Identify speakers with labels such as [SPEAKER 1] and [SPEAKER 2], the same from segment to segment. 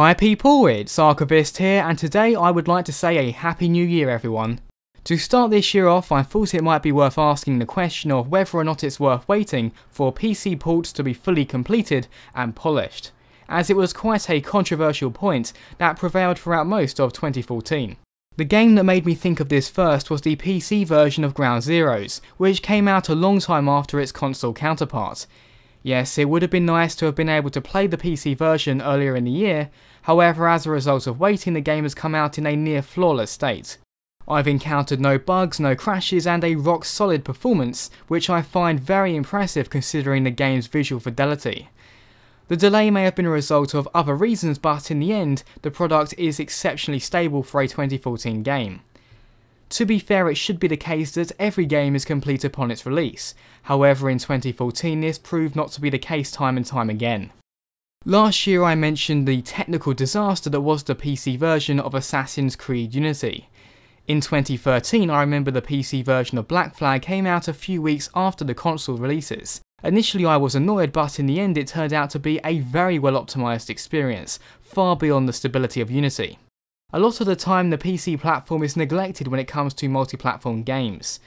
[SPEAKER 1] Hi people, it's Archivist here, and today I would like to say a Happy New Year everyone. To start this year off, I thought it might be worth asking the question of whether or not it's worth waiting for PC ports to be fully completed and polished, as it was quite a controversial point that prevailed throughout most of 2014. The game that made me think of this first was the PC version of Ground Zeroes, which came out a long time after its console counterpart. Yes, it would have been nice to have been able to play the PC version earlier in the year, however as a result of waiting the game has come out in a near flawless state. I've encountered no bugs, no crashes and a rock solid performance, which I find very impressive considering the game's visual fidelity. The delay may have been a result of other reasons, but in the end, the product is exceptionally stable for a 2014 game. To be fair, it should be the case that every game is complete upon its release, however in 2014 this proved not to be the case time and time again. Last year I mentioned the technical disaster that was the PC version of Assassin's Creed Unity. In 2013 I remember the PC version of Black Flag came out a few weeks after the console releases. Initially I was annoyed, but in the end it turned out to be a very well optimised experience, far beyond the stability of Unity. A lot of the time the PC platform is neglected when it comes to multi-platform games.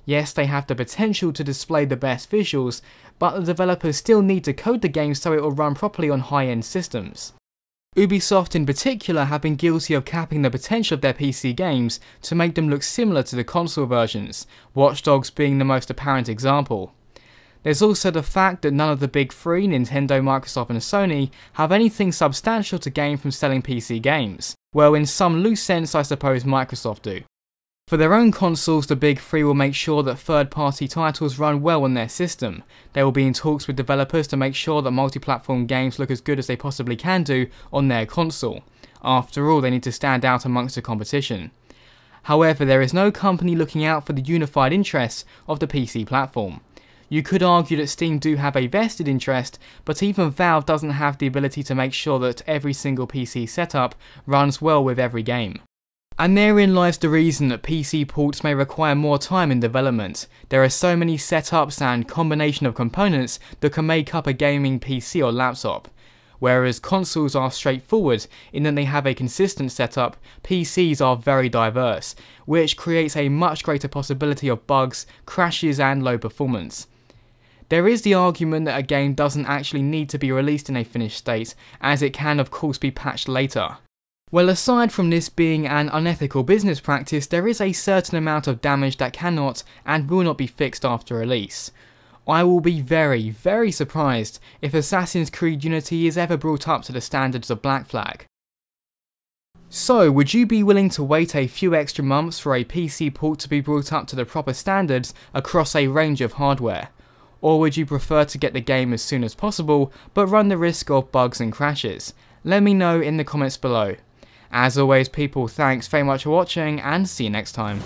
[SPEAKER 1] Yes, they have the potential to display the best visuals, but the developers still need to code the game so it will run properly on high-end systems. Ubisoft in particular have been guilty of capping the potential of their PC games to make them look similar to the console versions, Watch Dogs being the most apparent example. There's also the fact that none of the big three, Nintendo, Microsoft and Sony, have anything substantial to gain from selling PC games. Well, in some loose sense I suppose Microsoft do. For their own consoles, the big three will make sure that third-party titles run well on their system. They will be in talks with developers to make sure that multi-platform games look as good as they possibly can do on their console. After all, they need to stand out amongst the competition. However, there is no company looking out for the unified interests of the PC platform. You could argue that Steam do have a vested interest, but even Valve doesn't have the ability to make sure that every single PC setup runs well with every game. And therein lies the reason that PC ports may require more time in development. There are so many setups and combination of components that can make up a gaming PC or laptop. Whereas consoles are straightforward in that they have a consistent setup, PCs are very diverse, which creates a much greater possibility of bugs, crashes and low performance. There is the argument that a game doesn't actually need to be released in a finished state, as it can of course be patched later. Well, aside from this being an unethical business practice, there is a certain amount of damage that cannot and will not be fixed after release. I will be very, very surprised if Assassin's Creed Unity is ever brought up to the standards of Black Flag. So, would you be willing to wait a few extra months for a PC port to be brought up to the proper standards across a range of hardware? Or would you prefer to get the game as soon as possible, but run the risk of bugs and crashes? Let me know in the comments below. As always people, thanks very much for watching and see you next time.